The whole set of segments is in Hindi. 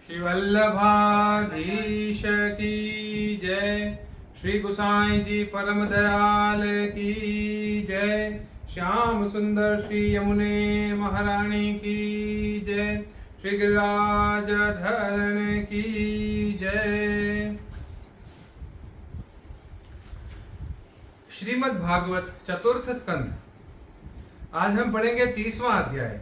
श्री वल्लभाधीश की जय। श्री गुसाई जी परम दयाल की जय। श्याम सुंदर श्री यमुने महारानी की जय। श्री गिरिराज धरण की जय। श्रीमद् भागवत चतुर्थ स्कंद। आज हम पढ़ेंगे 30वां अध्याय।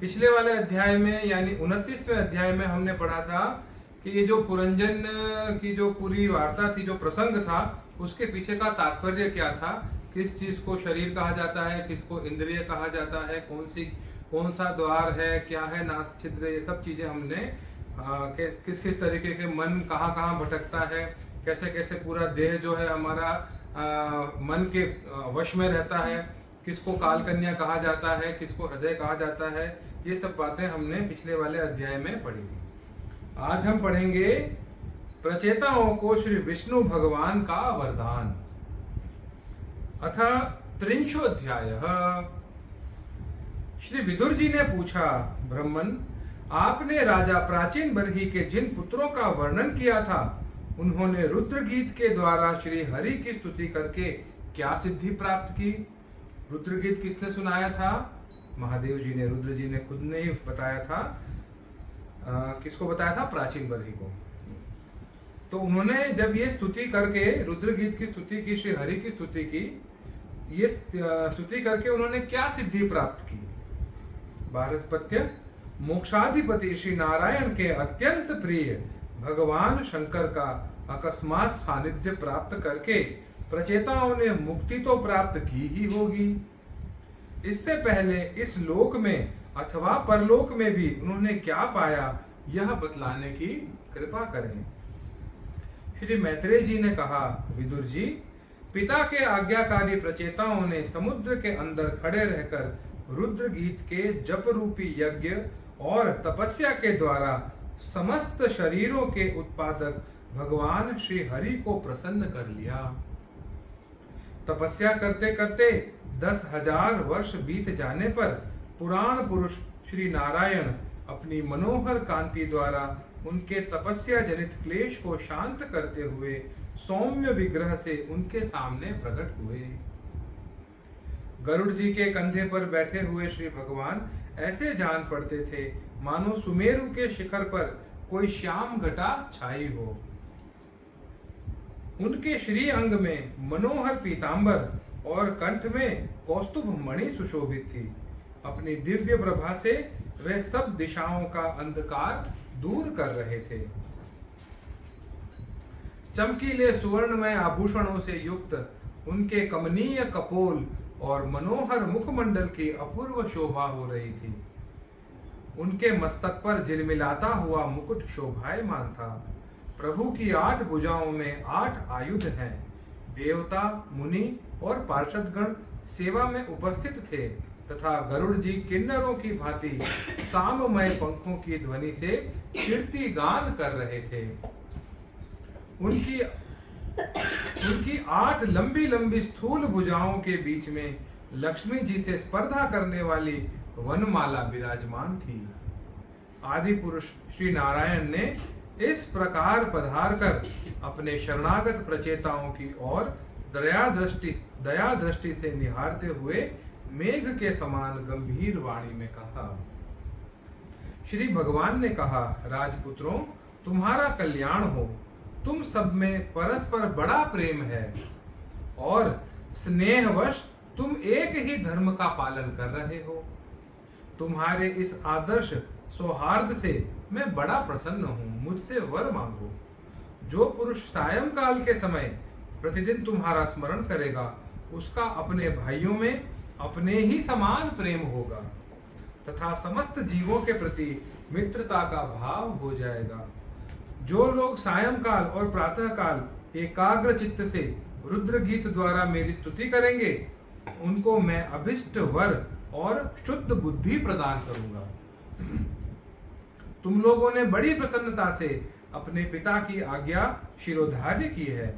पिछले वाले अध्याय में यानी 29वें अध्याय में हमने पढ़ा था कि ये जो पुरंजन की जो पूरी वार्ता थी, जो प्रसंग था, उसके पीछे का तात्पर्य क्या था, किस चीज को शरीर कहा जाता है, किसको इंद्रिय कहा जाता है, कौन सा द्वार है, क्या है नास छिद्र, ये सब चीजें हमने किस किस तरीके के मन कहाँ कहाँ भटकता है, कैसे कैसे पूरा देह जो है हमारा मन के वश में रहता है, किसको काल कन्या कहा जाता है, किसको हृदय कहा जाता है, ये सब बातें हमने पिछले वाले अध्याय में पढ़ी थी। आज हम पढ़ेंगे प्रचेताओं को श्री विष्णु भगवान का वरदान। अथ त्रिंशोऽध्याय। श्री विदुर जी ने पूछा, ब्रह्मन, आपने राजा प्राचीन बरही के जिन पुत्रों का वर्णन किया था, उन्होंने रुद्र गीत के द्वारा श्री हरि की स्तुति करके क्या सिद्धि प्राप्त की? रुद्र गीत किसने सुनाया था? महादेव जी ने, रुद्र जी ने खुद ने ही बताया था। किसको बताया था? प्राचीन बरही को। तो उन्होंने जब ये स्तुति करके, रुद्र गीत की स्तुति की, श्री हरि की स्तुति की, ये स्तुति करके उन्होंने क्या सिद्धि प्राप्त की? बारहस्पत्य। मोक्षाधिपति श्री नारायण के अत्यंत प्रिय भगवान शंकर का अकस्मात सानिध्य प्राप्त करके प्रचेताओं ने मुक्ति तो प्राप्त की ही होगी। इससे पहले इस लोक में अथवा परलोक में भी उन्होंने क्या पाया, यह बतलाने की कृपा करें। श्री मैत्रेय जी ने कहा, विदुर जी, पिता के आज्ञाकारी प्रचेताओं ने समुद्र के अंदर खड़े रहकर रुद्र गीत के जप रूपी यज्ञ और तपस्या के द्वारा समस्त शरीरों के उत्पादक भगवान श्री हरि को प्रसन्न कर लिया। तपस्या करते करते 10,000 वर्ष बीत जाने पर पुराण पुरुष श्री नारायण अपनी मनोहर कांति द्वारा उनके तपस्या जनित क्लेश को शांत करते हुए सौम्य विग्रह से उनके सामने प्रकट हुए। गरुड़ जी के कंधे पर बैठे हुए श्री भगवान ऐसे जान पड़ते थे मानो सुमेरु के शिखर पर कोई श्याम घटा छाई हो। उनके श्री अंग में मनोहर पीतांबर और कंठ में कौस्तुभ मणि सुशोभित थी। अपनी दिव्य प्रभा से वे सब दिशाओं का अंधकार दूर कर रहे थे। चमकीले सुवर्णमय आभूषणों से युक्त उनके कमनीय कपोल और मनोहर मुखमंडल की अपूर्व शोभा हो रही थी। उनके मस्तक पर झिलमिलाता हुआ मुकुट शोभायमान था। प्रभु की 8 भुजाओं में 8 आयुध हैं। देवता, मुनि और पार्षदगण सेवा में उपस्थित थे तथा गरुड़ जी किन्नरों की भांति साममय पंखों की ध्वनि से कीर्ति गान कर रहे थे। उनकी 8 लंबी लंबी स्थूल भुजाओं के बीच में लक्ष्मी जी से स्पर्धा करने वाली वनमाला विराजमान थी। आदि पुरुष श्री नारायण ने इस प्रकार पधार कर अपने शरणागत प्रचेताओं की ओर दया दृष्टि से निहारते हुए मेघ के समान गंभीर वाणी में कहा। श्री भगवान ने कहा, राजपुत्रों, तुम्हारा कल्याण हो। तुम सब में परस्पर बड़ा प्रेम है और स्नेहवश तुम एक ही धर्म का पालन कर रहे हो। तुम्हारे इस आदर्श सौहार्द से मैं बड़ा प्रसन्न हूं। मुझसे वर मांगो। जो पुरुष सायंकाल के समय प्रतिदिन तुम्हारा स्मरण करेगा, उसका अपने भाइयों में अपने ही समान प्रेम होगा तथा समस्त जीवों के प्रति मित्रता का भाव हो जाएगा। जो लोग सायंकाल और प्रातःकाल एकाग्र चित्त से रुद्र गीत द्वारा मेरी स्तुति करेंगे, उनको मैं अभिष्ट वर और शुद्ध बुद्धि प्रदान करूंगा। तुम लोगों ने बड़ी प्रसन्नता से अपने पिता की आज्ञा शिरोधार्य की है।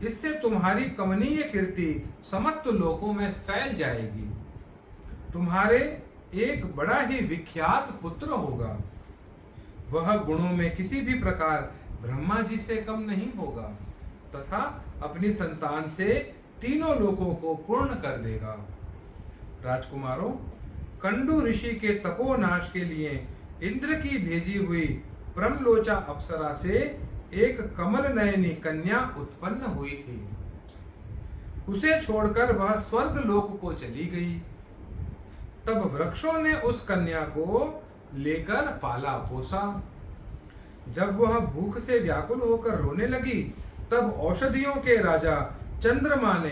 इससे तुम्हारी कमनीय कीर्ति समस्त लोकों में फैल जाएगी। तुम्हारे एक बड़ा ही विख्यात पुत्र होगा। वह गुणों में किसी भी प्रकार ब्रह्मा जी से कम नहीं होगा तथा अपनी संतान से तीनों लोकों को पूर्ण कर देगा। राजकुमारों, कंडू ऋषि के तपोनाश के लिए इंद्र की भेजी हुई प्रमलोचा अप्सरा से एक कमल नयनी कन्या उत्पन्न हुई थी। उसे छोड़कर वह स्वर्ग लोक को चली गई। तब वृक्षों ने उस कन्या को लेकर पाला पोसा। जब वह भूख से व्याकुल होकर रोने लगी, तब औषधियों के राजा चंद्रमा ने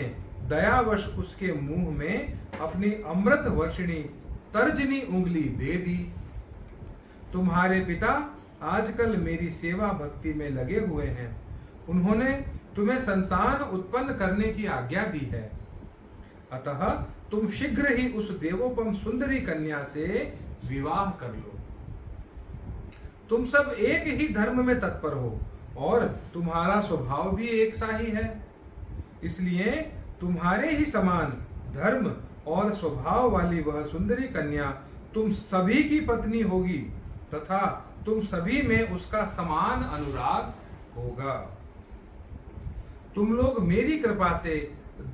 दयावश उसके मुंह में अपनी अमृत वर्षिणी तर्जनी उंगली दे दी। तुम्हारे पिता आजकल मेरी सेवा भक्ति में लगे हुए हैं। उन्होंने तुम्हें संतान उत्पन्न करने की आज्ञा दी है। अतः तुम शीघ्र ही उस देवोपम सुंदरी कन्या से विवाह कर लो। तुम सब एक ही धर्म में तत्पर हो और तुम्हारा स्वभाव भी एक सा ही है। इसलिए तुम्हारे ही समान धर्म और स्वभाव वाली वह सुंदरी कन्या तुम सभी की पत्नी होगी तथा तुम सभी में उसका समान अनुराग होगा। तुम लोग मेरी कृपा से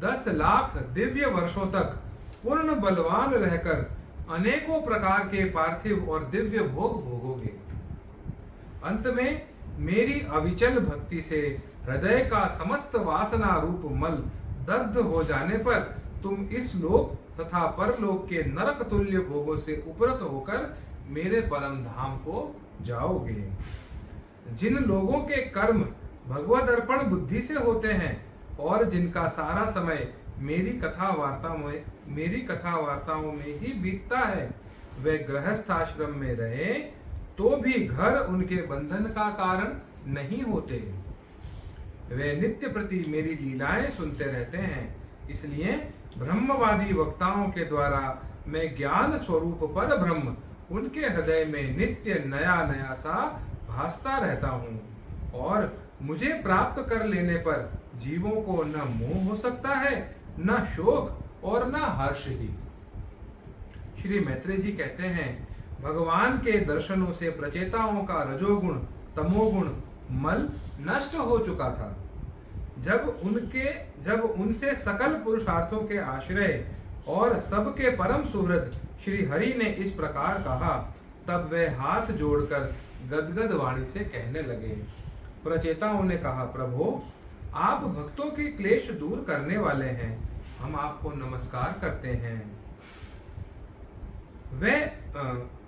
10 लाख दिव्य वर्षों तक पूर्ण बलवान रहकर अनेकों प्रकार के पार्थिव और दिव्य भोग भोगोगे। अंत में मेरी अविचल भक्ति से हृदय का समस्त वासना रूप मल दग्ध हो जाने पर तुम इस लोक तथा परलोक के नरक तुल्य भोगों से उपरत होकर मेरे परम धाम को जाओगे। जिन लोगों के कर्म भगवद अर्पण बुद्धि से होते हैं और जिनका सारा समय मेरी कथा वार्ताओं में ही बीतता है, वे गृहस्थ आश्रम में रहे तो भी घर उनके बंधन का कारण नहीं होते। वे नित्य प्रति मेरी लीलाएं सुनते रहते हैं। इसलिए ब्रह्मवादी वक्ताओं के द्वारा मैं ज्ञान स्वरूप पर ब्रह्म उनके हृदय में नित्य नया नया सा भासता रहता हूँ और मुझे प्राप्त कर लेने पर जीवों को न मोह हो सकता है, न शोक और न हर्ष ही। श्री मैत्रेय जी कहते हैं, भगवान के दर्शनों से प्रचेताओं का रजोगुण तमोगुण मल नष्ट हो चुका था। जब उनसे सकल पुरुषार्थों के आश्रय और सबके परम सुहृद श्री हरि ने इस प्रकार कहा, तब वे हाथ जोड़कर गदगद वाणी से कहने लगे। प्रचेताओं ने कहा, प्रभो, आप भक्तों के क्लेश दूर करने वाले हैं, हम आपको नमस्कार करते हैं। वे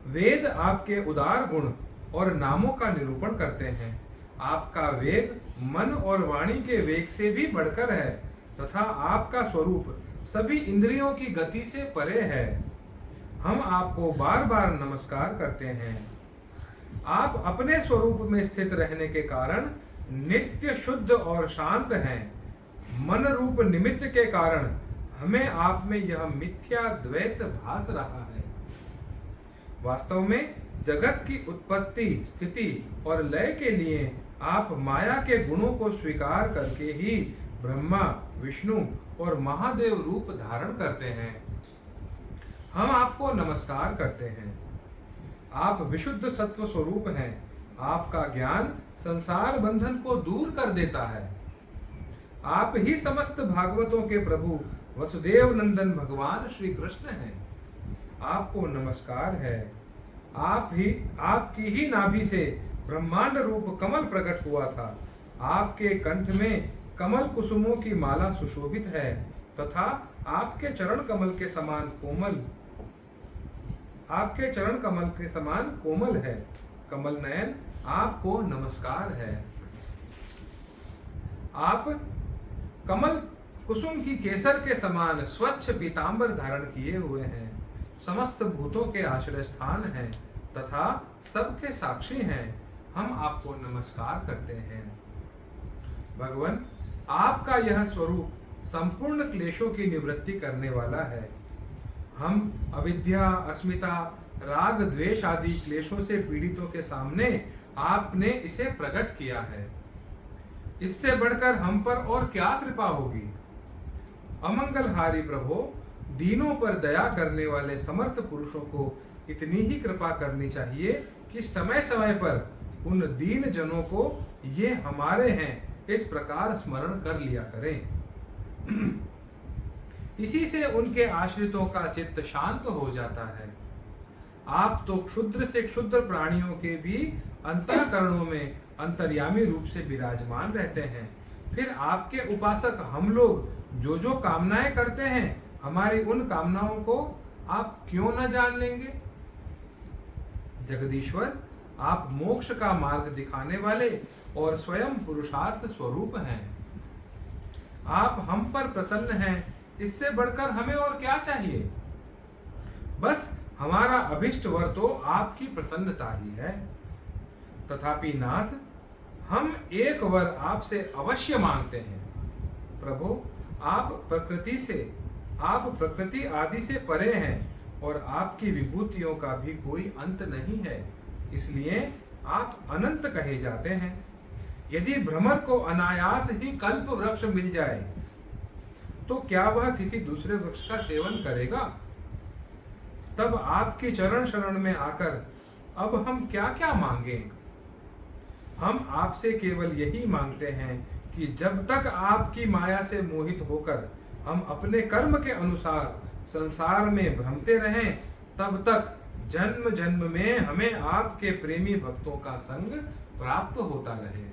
वेद आपके उदार गुण और नामों का निरूपण करते हैं। आपका वेग मन और वाणी के वेग से भी बढ़कर है तथा आपका स्वरूप सभी इंद्रियों की गति से परे है। हम आपको बार बार नमस्कार करते हैं। आप अपने स्वरूप में स्थित रहने के कारण नित्य शुद्ध और शांत हैं। मन रूप निमित्त के कारण हमें आप में यह मिथ्या द्वैत भास रहा है। वास्तव में जगत की उत्पत्ति, स्थिति और लय के लिए आप माया के गुणों को स्वीकार करके ही ब्रह्मा, विष्णु और महादेव रूप धारण करते हैं। हम आपको नमस्कार करते हैं। आप विशुद्ध सत्व स्वरूप हैं। आपका ज्ञान संसार बंधन को दूर कर देता है। आप ही समस्त भागवतों के प्रभु वसुदेव नंदन भगवान श्री कृष्ण हैं। आपको नमस्कार है। आपकी ही नाभि से ब्रह्मांड रूप कमल प्रकट हुआ था। आपके कंठ में कमल कुसुमों की माला सुशोभित है तथा आपके चरण कमल के समान कोमल है। कमल नयन, आपको नमस्कार है। आप कमल कुसुम की केसर के समान स्वच्छ पीतांबर धारण किए हुए हैं। समस्त भूतों के आश्रय स्थान हैं तथा सबके साक्षी हैं। हम आपको नमस्कार करते हैं। भगवान, आपका यह स्वरूप संपूर्ण क्लेशों की निवृत्ति करने वाला है। हम अविद्या, अस्मिता, राग, द्वेष आदि क्लेशों से पीड़ितों के सामने आपने इसे प्रकट किया है। इससे बढ़कर हम पर और क्या कृपा होगी। अमंगलहारी प्रभो, दीनों पर दया करने वाले समर्थ पुरुषों को इतनी ही कृपा करनी चाहिए कि समय समय पर उन दीन जनों को ये हमारे हैं इस प्रकार स्मरण कर लिया करें। इसी से उनके आश्रितों का चित्त शांत हो जाता है। आप तो क्षुद्र से क्षुद्र प्राणियों के भी अंतःकरणों में अंतर्यामी रूप से विराजमान रहते हैं। फिर आपके उपासक हम लोग जो जो कामनाएं करते हैं, हमारी उन कामनाओं को आप क्यों न जान लेंगे? जगदीश्वर, आप मोक्ष का मार्ग दिखाने वाले और स्वयं पुरुषार्थ स्वरूप हैं। आप हम पर प्रसन्न हैं, इससे बढ़कर हमें और क्या चाहिए? बस हमारा अभिष्ट वर तो आपकी प्रसन्नता ही है। तथापि नाथ, हम एक वर आपसे अवश्य मांगते हैं। प्रभु, आप प्रकृति आदि से परे हैं और आपकी विभूतियों का भी कोई अंत नहीं है, इसलिए आप अनंत कहे जाते हैं। यदि भ्रमर को अनायास ही कल्प वृक्ष मिल जाए तो क्या वह किसी दूसरे वृक्ष का सेवन करेगा? तब आपके चरण शरण में आकर अब हम क्या क्या मांगे? हम आपसे केवल यही मांगते हैं कि जब तक आपकी माया से मोहित होकर हम अपने कर्म के अनुसार संसार में भ्रमते रहें, तब तक जन्म जन्म में हमें आपके प्रेमी भक्तों का संग प्राप्त होता रहे।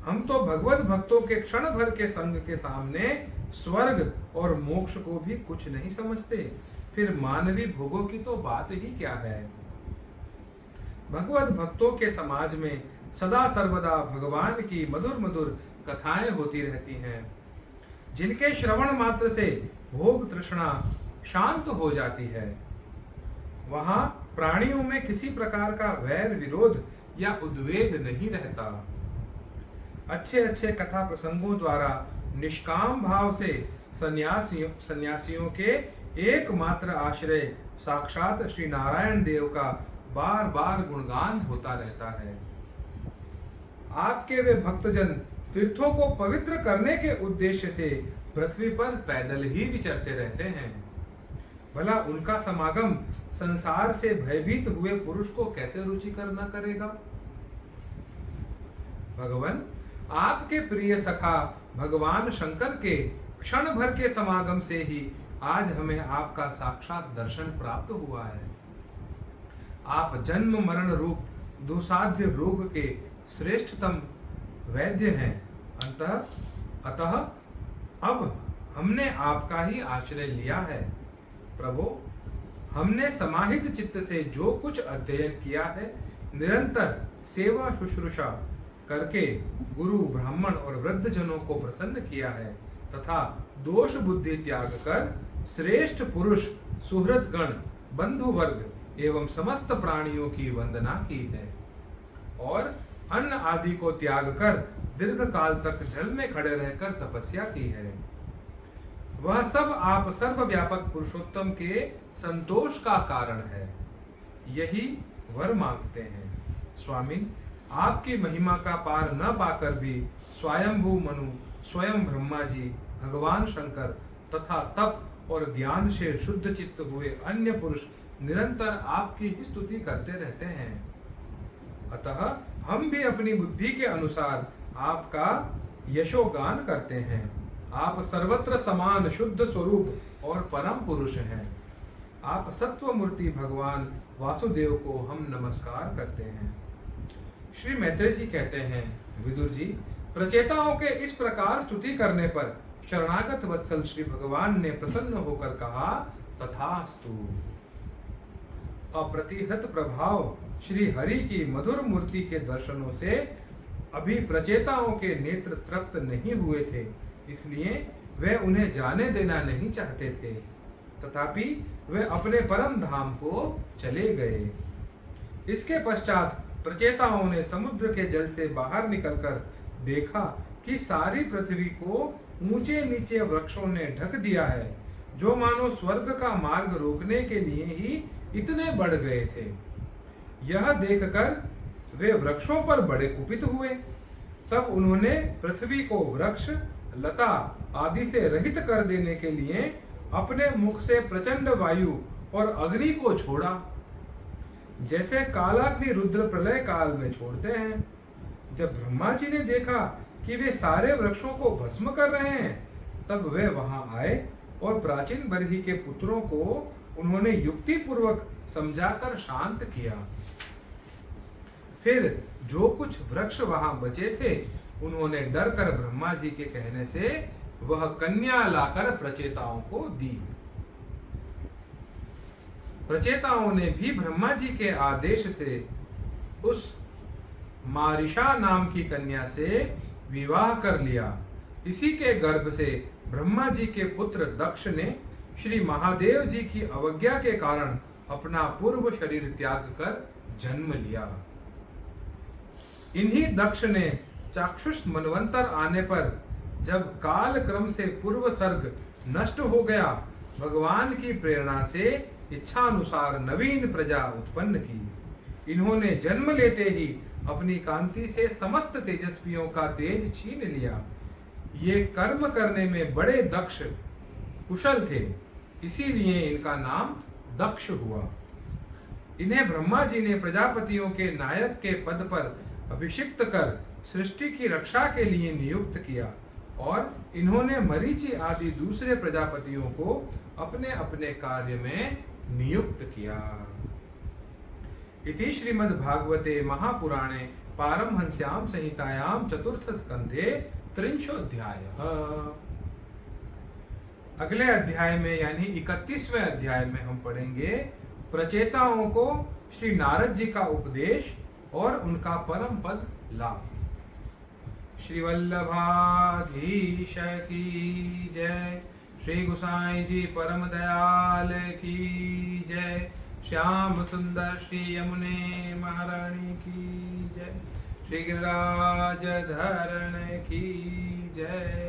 हम तो भगवत भक्तों के क्षण भर के संग के सामने स्वर्ग और मोक्ष को भी कुछ नहीं समझते, फिर मानवी भोगों की तो बात ही क्या है। भगवत भक्तों के समाज में सदा सर्वदा भगवान की मधुर मधुर कथाएं होती रहती हैं, जिनके श्रवण मात्र से भोग तृष्णा शांत हो जाती है। वहां प्राणियों में किसी प्रकार का वैर विरोध या उद्वेग नहीं रहता। अच्छे अच्छे कथा प्रसंगों द्वारा निष्काम भाव से सन्यासियों के एकमात्र आश्रय साक्षात श्री नारायण देव का बार बार गुणगान होता रहता है। आपके वे भक्तजन तीर्थों को पवित्र करने के उद्देश्य से पृथ्वी पर पैदल ही विचरते रहते हैं। भला उनका समागम संसार से भयभीत हुए पुरुष को कैसे रुचिकर न करेगा? भगवान, आपके प्रिय सखा भगवान शंकर के क्षण भर के समागम से ही आज हमें आपका साक्षात दर्शन प्राप्त हुआ है। आप जन्म मरण रूप दुसाध्य रोग के श्रेष्ठतम वैद्य हैं। अतः अब हमने आपका ही आश्रय लिया है। प्रभु, हमने समाहित चित्त से जो कुछ अध्ययन किया है, निरंतर सेवा शुश्रूषा करके गुरु ब्राह्मण और वृद्ध जनों को प्रसन्न किया है, तथा दोष बुद्धि त्याग कर श्रेष्ठ पुरुष सुहृद गण बंधु वर्ग एवं समस्त प्राणियों की वंदना की है, और अन्न आदि को त्याग कर दीर्घ काल तक जल में खड़े रहकर तपस्या की है। वह सब आप सर्वव्यापक पुरुषोत्तम के संतोष का कारण है। यही वर मांगते हैं। स्वामी, आपकी महिमा का पार न पाकर भी स्वयंभू मनु, स्वयं ब्रह्मा जी, भगवान शंकर तथा तप और ज्ञान से शुद्ध चित्त हुए अन्य पुरुष निरंतर आपकी ही स्तुति करते रहते हैं। अतः हम भी अपनी बुद्धि के अनुसार आपका यशोगान करते हैं। आप सर्वत्र समान शुद्ध स्वरूप और परम पुरुष हैं। आप सत्व मूर्ति भगवान वासुदेव को हम नमस्कार करते हैं। श्री मैत्रेय जी कहते हैं, विदुर जी, प्रचेताओं के इस प्रकार स्तुति करने पर शरणागत वत्सल श्री भगवान ने प्रसन्न होकर कहा, तथास्तु। अप्रतिहत प्रभाव श्री हरि की मधुर मूर्ति के दर्शनों से अभी प्रचेताओं के नेत्र तृप्त नहीं हुए थे, इसलिए वे उन्हें जाने देना नहीं चाहते थे। तथापि वे अपने परम धाम को चले गए। इसके पश्चात प्रचेताओं ने समुद्र के जल से बाहर निकलकर देखा कि सारी पृथ्वी को ऊंचे नीचे वृक्षों ने ढक दिया है, जो मानो स्वर्ग का मार्ग रोकने के लिए ही इतने बढ़ गए थे। यह देखकर वे वृक्षों पर बड़े कुपित हुए। तब उन्होंने पृथ्वी को वृक्ष लता आदि से रहित कर देने के लिए अपने मुख से प्रचंड वायु और अग्नि को छोड़ा जैसे कालाग्नि रुद्र प्रलय काल में छोड़ते हैं। जब ब्रह्मा जी ने देखा कि वे सारे वृक्षों को भस्म कर रहे हैं, तब वे वहां आए और प्राचीन बरही के पुत्रों को उन्होंने युक्ति पूर्वक समझाकर शांत किया। फिर जो कुछ वृक्ष वहां बचे थे, उन्होंने डर कर ब्रह्मा जी के कहने से वह कन्या लाकर प्रचेताओं को दी। प्रचेताओं ने भी ब्रह्मा जी के आदेश से उस मारिशा नाम की कन्या से विवाह कर लिया। इसी के गर्भ से ब्रह्मा जी के पुत्र दक्ष ने श्री महादेव जी की अवज्ञा के कारण अपना पूर्व शरीर त्याग कर जन्म लिया। इन्हीं दक्ष ने चाक्षुष मनवंतर आने पर, जब काल क्रम से पूर्व सर्ग नष्ट हो गया, भगवान की प्रेरणा से इच्छानुसार नवीन प्रजा उत्पन्न की। इन्होंने जन्म लेते ही अपनी कांति से समस्त तेजस्वियों का तेज छीन लिया। ये कर्म करने में बड़े दक्ष कुशल थे, इसीलिए इनका नाम दक्ष हुआ। इन्हें ब्रह्मा जी ने प्रजापतियों के नायक के पद पर अभिषिक्त कर सृष्टि की रक्षा के लिए नियुक्त किया, और इन्होंने मरीचि आदि दूसरे प्रजापतियों को अपने अपने कार्य में नियुक्त किया। इति श्रीमद्भागवते महापुराणे पारमहंस्यां संहितायां चतुर्थ स्कंधे त्रिंशोऽध्यायः। अगले अध्याय में यानी 31वें अध्याय में हम पढ़ेंगे प्रचेताओं को श्री नारद जी का उपदेश और उनका परम पद लाभ। श्री वल्लभाधीश की जय। श्री गोसाई जी परम दयाल की जय। श्याम सुंदर श्री यमुने महारानी की जय। श्री गिरिराज धरण की जय।